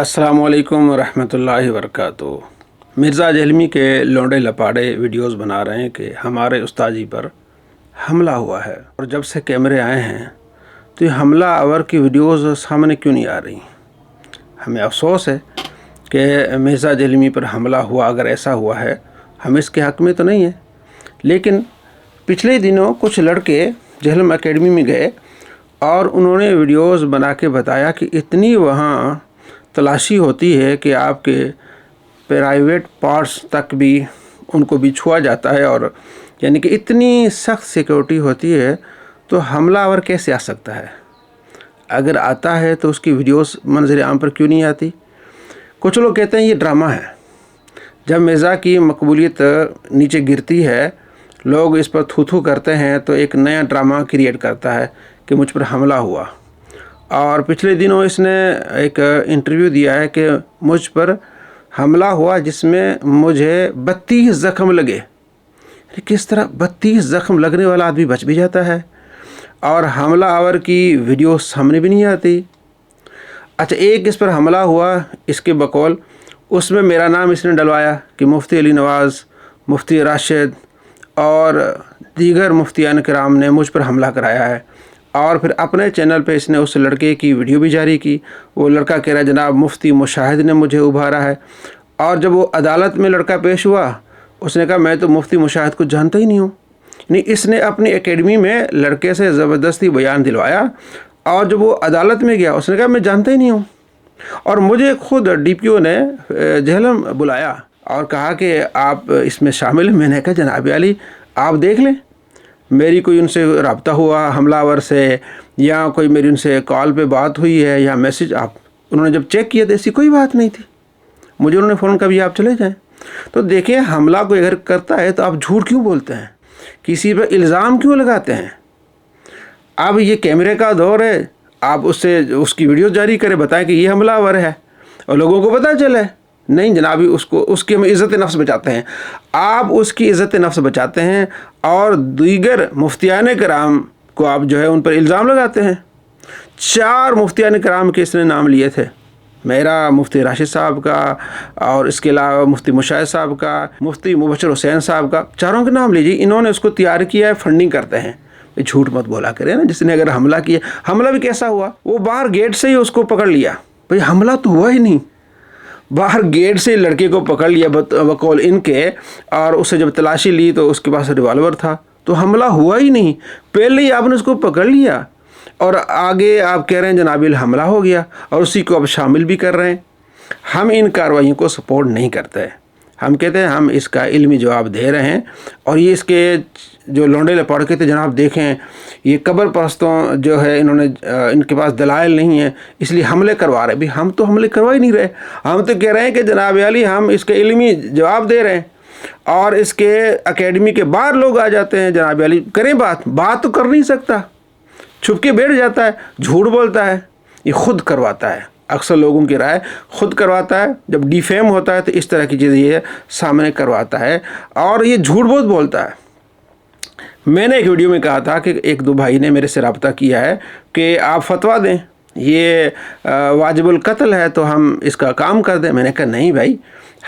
अस्सलाम वालेकुम रहमतुल्लाहि वबरकातुहू। मिर्ज़ा जहलमी के लौंडे लपाड़े वीडियोस बना रहे हैं कि हमारे उस्ताद जी पर हमला हुआ है, और जब से कैमरे आए हैं तो ये हमला आवर की वीडियोस सामने क्यों नहीं आ रही। हमें अफसोस है कि मिर्ज़ा जहलमी पर हमला हुआ, अगर ऐसा हुआ है हम इसके हक़ में तो नहीं है, लेकिन पिछले दिनों कुछ लड़के जहलम एकेडमी में गए और उन्होंने वीडियोस बना के बताया कि इतनी वहाँ तलाशी होती है कि आपके प्राइवेट पार्ट्स तक भी उनको भी छुआ जाता है, और यानी कि इतनी सख्त सिक्योरिटी होती है, तो हमलावर कैसे आ सकता है। अगर आता है तो उसकी वीडियोस मंजर आम पर क्यों नहीं आती। कुछ लोग कहते हैं ये ड्रामा है। जब मिर्ज़ा की मकबूलियत नीचे गिरती है, लोग इस पर थू थू करते हैं, तो एक नया ड्रामा क्रिएट करता है कि मुझ पर हमला हुआ। और पिछले दिनों इसने एक इंटरव्यू दिया है कि मुझ पर हमला हुआ जिसमें मुझे 32 ज़ख्म लगे। किस तरह 32 ज़ख्म लगने वाला आदमी बच भी जाता है और हमला आवर की वीडियो सामने भी नहीं आती। अच्छा, एक इस पर हमला हुआ, इसके बकौल उसमें मेरा नाम इसने डलवाया कि मुफ्ती अली नवाज़, मुफ्ती राशिद और दीगर मुफ्तियान किराम ने मुझ पर हमला कराया है। और फिर अपने चैनल पे इसने उस लड़के की वीडियो भी जारी की। वो लड़का कह रहा है जनाब मुफ्ती मुशाहिद ने मुझे उभारा है। और जब वो अदालत में लड़का पेश हुआ, उसने कहा मैं तो मुफ्ती मुशाहिद को जानता ही नहीं हूँ। नहीं, इसने अपनी एकेडमी में लड़के से ज़बरदस्ती बयान दिलवाया, और जब वो अदालत में गया उसने कहा मैं जानता ही नहीं हूँ। और मुझे खुद DPO ने जहलम बुलाया और कहा कि आप इसमें शामिल हैं। मैंने कहा जनाब अली आप देख लें, मेरी कोई उनसे रब्ता हुआ हमलावर से, या कोई मेरी उनसे कॉल पे बात हुई है या मैसेज, आप उन्होंने जब चेक किया तो ऐसी कोई बात नहीं थी। मुझे उन्होंने फ़ोन कभी आप चले जाएं। तो देखिए, हमला कोई अगर करता है तो आप झूठ क्यों बोलते हैं, किसी पर इल्ज़ाम क्यों लगाते हैं। अब ये कैमरे का दौर है, आप उससे उसकी वीडियो जारी करें, बताएं कि ये हमलावर है और लोगों को पता चले। नहीं जनाबी, उसकी हम इज़्ज़त नफ्स बचाते हैं। आप उसकी इज़्ज़त नफ्स बचाते हैं और दीगर मुफ्तियान किराम को आप जो है उन पर इल्ज़ाम लगाते हैं। 4 मुफ्तियान किराम के इसने नाम लिए थे, मेरा, मुफ्ती राशिद साहब का, और इसके अलावा मुफ्ती मुशाहिद साहब का, मुफ्ती मुबशर हुसैन साहब का, चारों के नाम लीजिए। इन्होंने उसको तैयार किया है, फंडिंग करते हैं। ये झूठ मत बोला करें ना। जिसने अगर हमला किया, हमला भी कैसा हुआ, वो बाहर गेट से ही उसको पकड़ लिया। भाई हमला तो हुआ ही नहीं, बाहर गेट से लड़के को पकड़ लिया बकौल इनके, और उससे जब तलाशी ली तो उसके पास रिवॉल्वर था। तो हमला हुआ ही नहीं, पहले ही आपने उसको पकड़ लिया और आगे आप कह रहे हैं जनाबिल हमला हो गया, और उसी को अब शामिल भी कर रहे हैं। हम इन कार्रवाइयों को सपोर्ट नहीं करते हैं। हम कहते हैं हम इसका इल्मी जवाब दे रहे हैं। और ये इसके जो लौंडे लपाड़ के थे, जनाब देखें ये कब्र परस्तों जो है, इन्होंने इनके पास दलाइल नहीं है इसलिए हमले करवा रहे। भी हम तो हमले करवा ही नहीं रहे, हम तो कह रहे हैं कि जनाब अली हम इसके इल्मी जवाब दे रहे हैं। और इसके एकेडमी के बाहर लोग आ जाते हैं, जनाब अली करें बात तो कर नहीं सकता, छुप के बैठ जाता है, झूठ बोलता है। ये खुद करवाता है, अक्सर लोगों की राय खुद करवाता है। जब डिफेम होता है तो इस तरह की चीज़ ये सामने करवाता है, और ये झूठ बहुत बोलता है। मैंने एक वीडियो में कहा था कि 1-2 भाई ने मेरे से रब्ता किया है कि आप फतवा दें, ये वाजिबुल कत्ल है तो हम इसका काम कर दें। मैंने कहा नहीं भाई,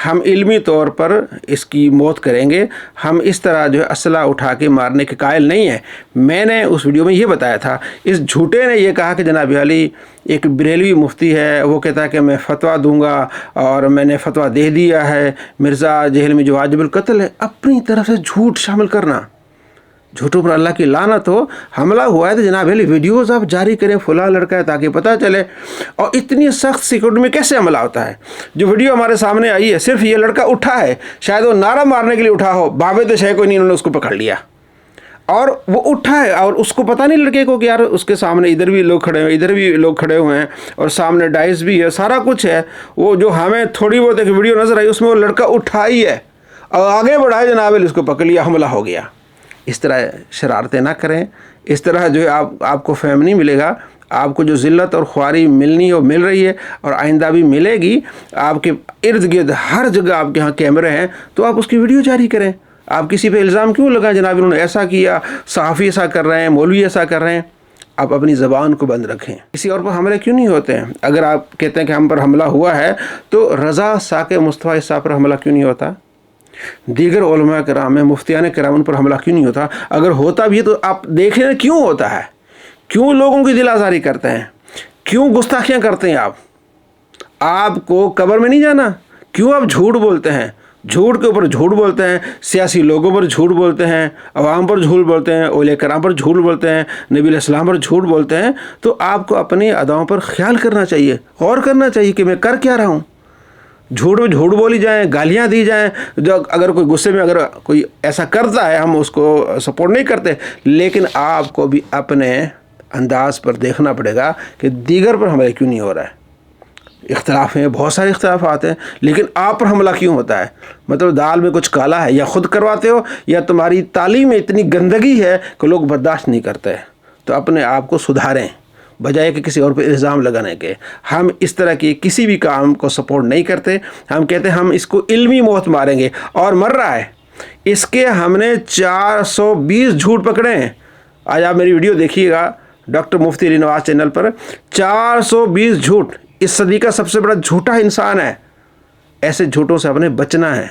हम इल्मी तौर पर इसकी मौत करेंगे, हम इस तरह जो है असला उठा के मारने के कायल नहीं है। मैंने उस वीडियो में ये बताया था। इस झूठे ने ये कहा कि जनाब अली एक बरेलवी मुफ्ती है, वो कहता है कि मैं फ़तवा दूंगा और मैंने फ़तवा दे दिया है मिर्ज़ा जहलमी जो वाजिबुल कत्ल है। अपनी तरफ से झूठ शामिल करना, झूठों पर अल्लाह की लानत हो। हमला हुआ है तो जनाब अली वीडियोस आप जारी करें, फुला लड़का है, ताकि पता चले। और इतनी सख्त सिक्योरिटी में कैसे हमला होता है। जो वीडियो हमारे सामने आई है, सिर्फ ये लड़का उठा है, शायद वो नारा मारने के लिए उठा हो, बाबे तो शय कोई नहीं, उन्होंने उसको पकड़ लिया और वो उठा है, और उसको पता नहीं लड़के को कि यार उसके सामने इधर भी लोग खड़े हुए, इधर भी लोग खड़े हुए हैं, और सामने डाइस भी है, सारा कुछ है। वो जो हमें थोड़ी बहुत एक वीडियो नज़र आई उसमें वो लड़का उठा ही है और आगे बढ़ाए, जनाब अली उसको पकड़ लिया, हमला हो गया। इस तरह शरारतें ना करें। इस तरह जो है आपको फ़हम नहीं मिलेगा। आपको जो ज़िल्लत और ख्वारी मिलनी है वो मिल रही है, और आइंदा भी मिलेगी। आपके इर्द गिर्द हर जगह आपके यहाँ कैमरे हैं, तो आप उसकी वीडियो जारी करें। आप किसी पे इल्ज़ाम क्यों लगाएं जनाब इन्होंने ऐसा किया, सहाफ़ी ऐसा कर रहे हैं, मौलवी ऐसा कर रहे हैं। آپ اپنی زبان کو بند رکھیں. کسی اور پر حملے کیوں نہیں ہوتے ہیں؟ اگر آپ کہتے ہیں کہ ہم پر حملہ ہوا ہے تو رضا ساکِ مصطفیٰ صاحب پر حملہ کیوں نہیں ہوتا؟ دیگر علماء کرام میں مفتیان کرام ان پر حملہ کیوں نہیں ہوتا؟ اگر ہوتا بھی ہے تو آپ دیکھ لیں کیوں ہوتا ہے، کیوں لوگوں کی دل آزاری کرتے ہیں، کیوں گستاخیاں کرتے ہیں؟ آپ کو قبر میں نہیں جانا، کیوں آپ جھوٹ بولتے ہیں؟ جھوٹ کے اوپر جھوٹ بولتے ہیں، سیاسی لوگوں پر جھوٹ بولتے ہیں، عوام پر جھوٹ بولتے ہیں، اولیاء کرام پر جھوٹ بولتے ہیں، نبی علیہ السلام پر جھوٹ بولتے ہیں. تو آپ کو اپنی اداؤں پر خیال کرنا چاہیے، غور کرنا چاہیے کہ میں کر کیا رہا ہوں. جھوٹ میں جھوٹ بولی جائیں، گالیاں دی جائیں. جو اگر کوئی غصے میں اگر کوئی ایسا کرتا ہے ہم اس کو سپورٹ نہیں کرتے، لیکن آپ کو بھی اپنے انداز پر دیکھنا پڑے گا کہ دیگر پر حملہ کیوں نہیں ہو رہا ہے. اختلاف ہیں، بہت سارے اختلافات ہیں، لیکن آپ پر حملہ کیوں ہوتا ہے؟ مطلب دال میں کچھ کالا ہے، یا خود کرواتے ہو یا تمہاری تعلیم میں اتنی گندگی ہے کہ لوگ برداشت نہیں کرتے. تو اپنے آپ کو سدھاریں بجائے کہ کسی اور پہ الزام لگانے کے. ہم اس طرح کی کسی بھی کام کو سپورٹ نہیں کرتے. ہم کہتے ہیں ہم اس کو علمی موت ماریں گے، اور مر رہا ہے. اس کے ہم نے 420 جھوٹ پکڑے ہیں. آج آپ میری ویڈیو دیکھیے گا ڈاکٹر مفتی علی نواز چینل پر. 420 جھوٹ. اس صدی کا سب سے بڑا جھوٹا انسان ہے. ایسے جھوٹوں سے ہم نے بچنا ہے.